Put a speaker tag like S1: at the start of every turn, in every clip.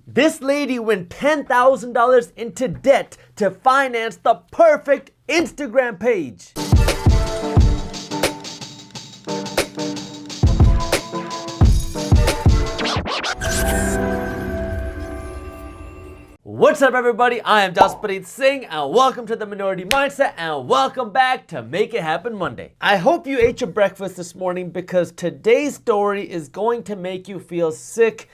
S1: This lady went $10,000 into debt to finance the perfect Instagram page. What's up, everybody? I am Jaspreet Singh and welcome to the Minority Mindset and welcome back to Make It Happen Monday. I hope you ate your breakfast this morning because today's story is going to make you feel sick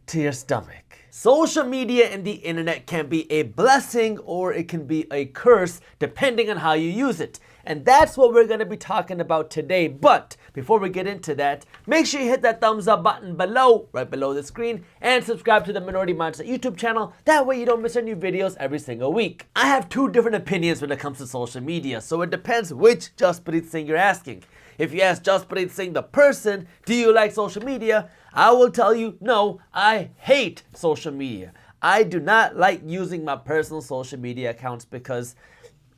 S1: to your stomach. Social media and the internet can be a blessing or it can be a curse depending on how you use it. And that's what we're going to be talking about today. But before we get into that, make sure you hit that thumbs up button below, right below the screen, and subscribe to the Minority Mindset YouTube channel. That way you don't miss our new videos every single week. I have two different opinions when it comes to social media, so it depends which Jaspreet Singh you're asking. If you ask Jaspreet Singh the person, do you like social media? I will tell you, no, I hate social media. I do not like using my personal social media accounts because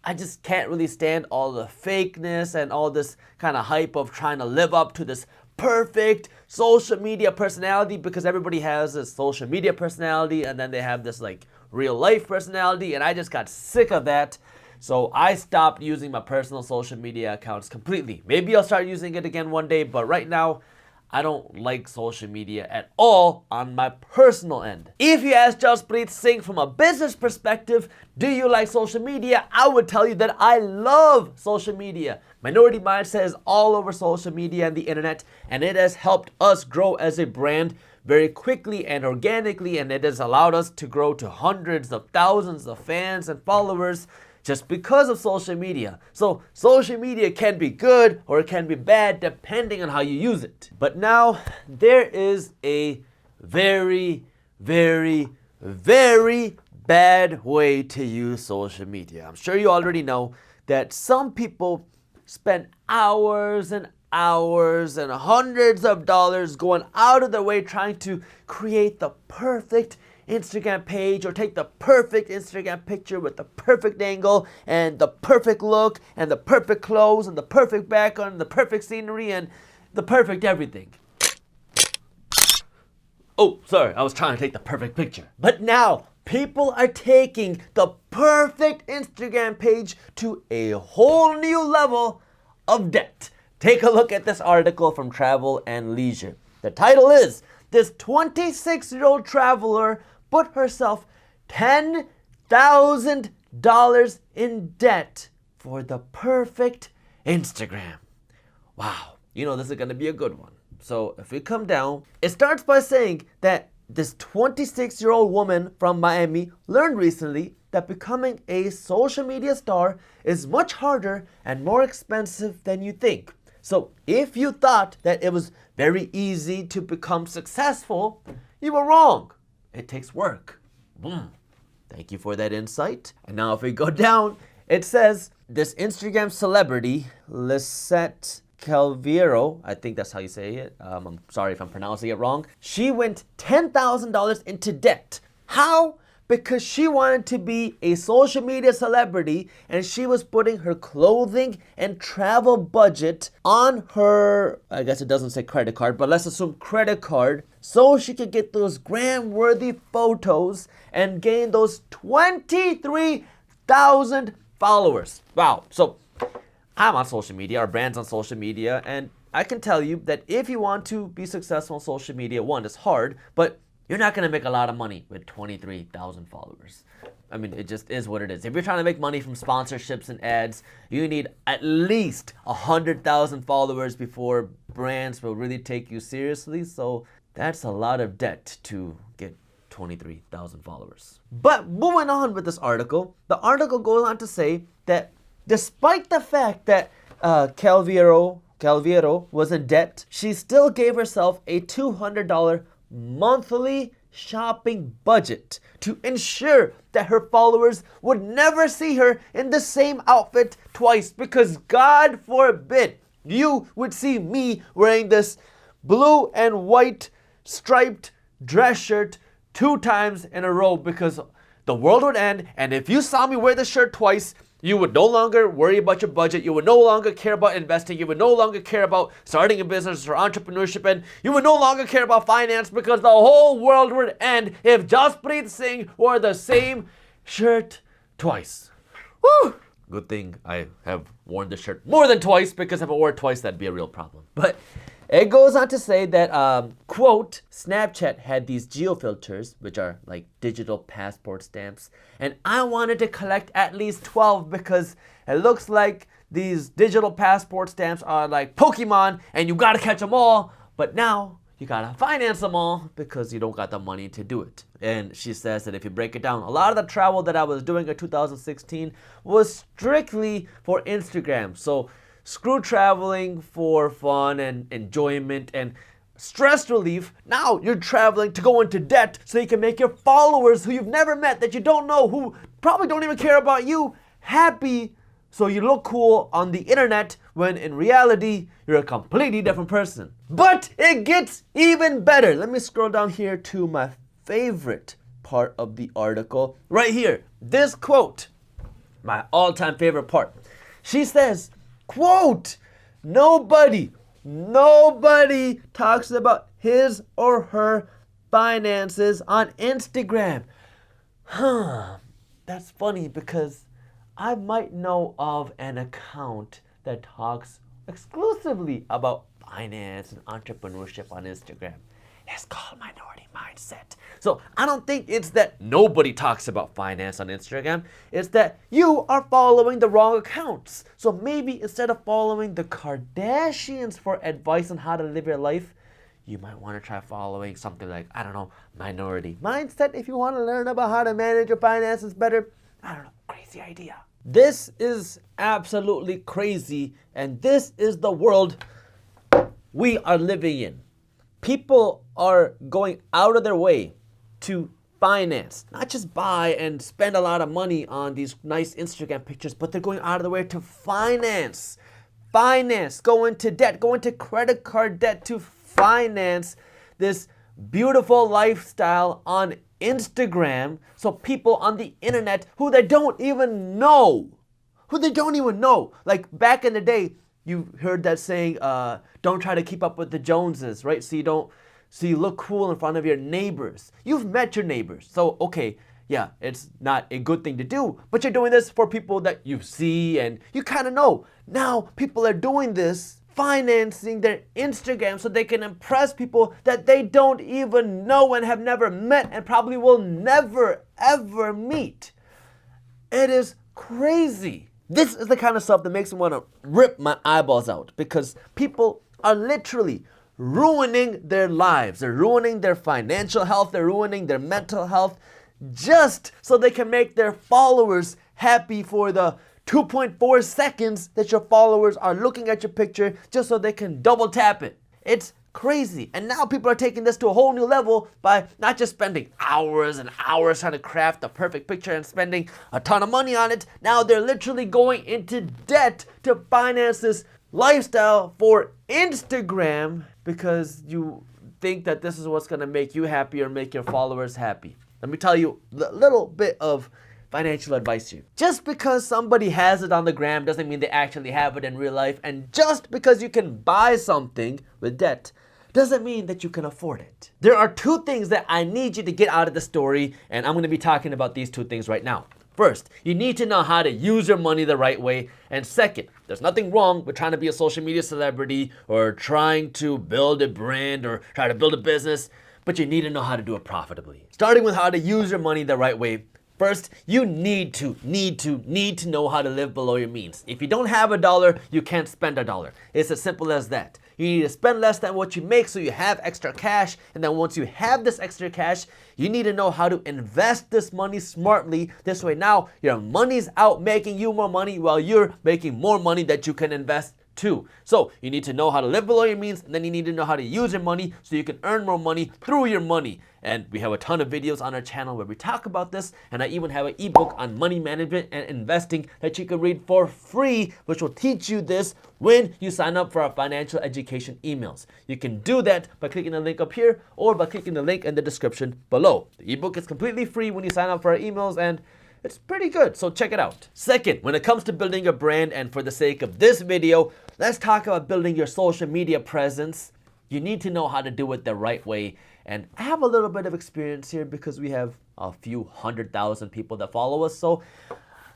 S1: I just can't really stand all the fakeness and all this kind of hype of trying to live up to this perfect social media personality, because everybody has this social media personality and then they have this like real life personality, and I just got sick of that. So I stopped using my personal social media accounts completely. Maybe I'll start using it again one day, but right now I don't like social media at all on my personal end. If you ask Jaspreet Singh from a business perspective, do you like social media? I would tell you that I love social media. Minority Mindset is all over social media and the internet, and it has helped us grow as a brand very quickly and organically, and it has allowed us to grow to hundreds of thousands of fans and followers just because of social media. So social media can be good or it can be bad depending on how you use it. But now there is a very, very, very bad way to use social media. I'm sure you already know that some people spend hours and hours and hundreds of dollars going out of their way trying to create the perfect Instagram page or take the perfect Instagram picture with the perfect angle and the perfect look and the perfect clothes and the perfect background and the perfect scenery and the perfect everything. Oh, sorry, I was trying to take the perfect picture. But now people are taking the perfect Instagram page to a whole new level of debt. Take a look at this article from Travel and Leisure. The title is, "This 26-year-old traveler put herself $10,000 in debt for the perfect Instagram." Wow, you know this is gonna be a good one. So if we come down, it starts by saying that this 26-year-old woman from Miami learned recently that becoming a social media star is much harder and more expensive than you think. So if you thought that it was very easy to become successful, you were wrong. It takes work. Boom. Thank you for that insight. And now if we go down, it says this Instagram celebrity, Lisette Calviero, I think that's how you say it. I'm sorry if I'm pronouncing it wrong. She went $10,000 into debt. How? Because she wanted to be a social media celebrity and she was putting her clothing and travel budget on her, I guess it doesn't say credit card, but let's assume credit card, so she could get those gram-worthy photos and gain those 23,000 followers. Wow. So I'm on social media, our brand's on social media, and I can tell you that if you want to be successful on social media, one, it's hard, but you're not going to make a lot of money with 23,000 followers. I mean, it just is what it is. If you're trying to make money from sponsorships and ads, you need at least 100,000 followers before brands will really take you seriously. So that's a lot of debt to get 23,000 followers. But moving on with this article, the article goes on to say that despite the fact that Calviero was in debt, she still gave herself a $200 monthly shopping budget to ensure that her followers would never see her in the same outfit twice, because God forbid you would see me wearing this blue and white striped dress shirt 2 times in a row, because the world would end, and if you saw me wear this shirt twice, you would no longer worry about your budget. You would no longer care about investing. You would no longer care about starting a business or entrepreneurship. And you would no longer care about finance because the whole world would end if Jaspreet Singh wore the same shirt twice. Woo! Good thing I have worn this shirt more than twice, because if I wore it twice, that'd be a real problem. But it goes on to say that, quote, Snapchat had these geofilters, which are like digital passport stamps, and I wanted to collect at least 12 because it looks like these digital passport stamps are like Pokemon and you gotta catch them all, but now you gotta finance them all because you don't got the money to do it. And she says that if you break it down, a lot of the travel that I was doing in 2016 was strictly for Instagram. So screw traveling for fun and enjoyment and stress relief. Now you're traveling to go into debt so you can make your followers who you've never met, that you don't know, who probably don't even care about you, happy, so you look cool on the internet when in reality you're a completely different person. But it gets even better. Let me scroll down here to my favorite part of the article. Right here, this quote, my all-time favorite part. She says, quote, nobody talks about his or her finances on Instagram. That's funny because I might know of an account that talks exclusively about finance and entrepreneurship on Instagram. It's called Minority Mindset. So I don't think it's that nobody talks about finance on Instagram. It's that you are following the wrong accounts. So maybe instead of following the Kardashians for advice on how to live your life, you might want to try following something like, I don't know, Minority Mindset if you want to learn about how to manage your finances better. I don't know, crazy idea. This is absolutely crazy, and this is the world we are living in. People are going out of their way to finance, not just buy and spend a lot of money on these nice Instagram pictures, but they're going out of their way to finance, go into debt, go into credit card debt to finance this beautiful lifestyle on Instagram. So people on the internet who they don't even know, like back in the day, you heard that saying, don't try to keep up with the Joneses, right? So you look cool in front of your neighbors. You've met your neighbors. So, okay, yeah, it's not a good thing to do, but you're doing this for people that you see and you kind of know. Now people are doing this, financing their Instagram so they can impress people that they don't even know and have never met and probably will never, ever meet. It is crazy. This is the kind of stuff that makes me want to rip my eyeballs out, because people are literally ruining their lives. They're ruining their financial health. They're ruining their mental health just so they can make their followers happy for the 2.4 seconds that your followers are looking at your picture, just so they can double tap it. It's crazy. And now people are taking this to a whole new level by not just spending hours and hours trying to craft the perfect picture and spending a ton of money on it. Now they're literally going into debt to finance this lifestyle for Instagram because you think that this is what's going to make you happy or make your followers happy. Let me tell you a little bit of financial advice here. Just because somebody has it on the gram doesn't mean they actually have it in real life. And just because you can buy something with debt doesn't mean that you can afford it. There are two things that I need you to get out of the story, and I'm going to be talking about these two things right now. First, you need to know how to use your money the right way. And second, there's nothing wrong with trying to be a social media celebrity or trying to build a brand or try to build a business, but you need to know how to do it profitably. Starting with how to use your money the right way. First, you need to know how to live below your means. If you don't have a dollar, you can't spend a dollar. It's as simple as that. You need to spend less than what you make so you have extra cash. And then once you have this extra cash, you need to know how to invest this money smartly. This way now your money's out making you more money while you're making more money that you can invest too. So you need to know how to live below your means, and then you need to know how to use your money so you can earn more money through your money. And we have a ton of videos on our channel where we talk about this, and I even have an ebook on money management and investing that you can read for free, which will teach you this when you sign up for our financial education emails. You can do that by clicking the link up here or by clicking the link in the description below. The ebook is completely free when you sign up for our emails, and it's pretty good, so check it out. Second, when it comes to building a brand, and for the sake of this video, let's talk about building your social media presence. You need to know how to do it the right way. And I have a little bit of experience here because we have a few 100,000 people that follow us. So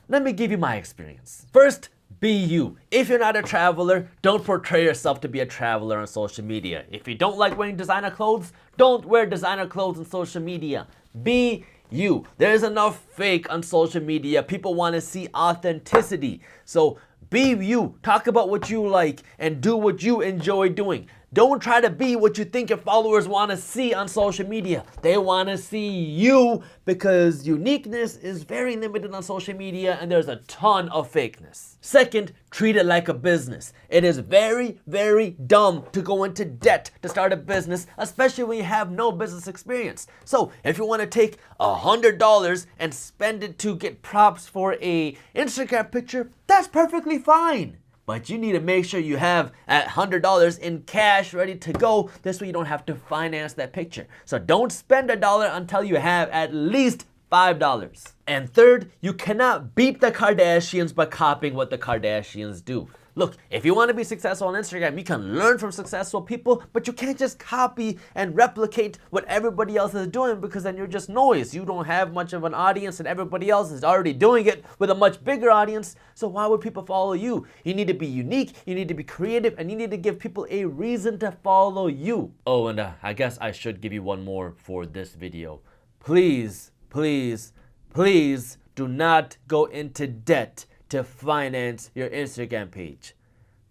S1: let me give you my experience. First, be you. If you're not a traveler, don't portray yourself to be a traveler on social media. If you don't like wearing designer clothes, don't wear designer clothes on social media. Be you. There's enough fake on social media. People want to see authenticity. So be you. Talk about what you like and do what you enjoy doing. Don't try to be what you think your followers want to see on social media. They want to see you because uniqueness is very limited on social media and there's a ton of fakeness. Second, treat it like a business. It is very, very dumb to go into debt to start a business, especially when you have no business experience. So if you want to take $100 and spend it to get props for a Instagram picture, that's perfectly fine. But you need to make sure you have $100 in cash ready to go. This way you don't have to finance that picture. So don't spend $1 until you have at least $5. And third, you cannot beat the Kardashians by copying what the Kardashians do. Look, if you want to be successful on Instagram, you can learn from successful people, but you can't just copy and replicate what everybody else is doing because then you're just noise. You don't have much of an audience and everybody else is already doing it with a much bigger audience. So why would people follow you? You need to be unique, you need to be creative, and you need to give people a reason to follow you. Oh, and I guess I should give you one more for this video. Please, please, please do not go into debt to finance your Instagram page.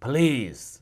S1: Please.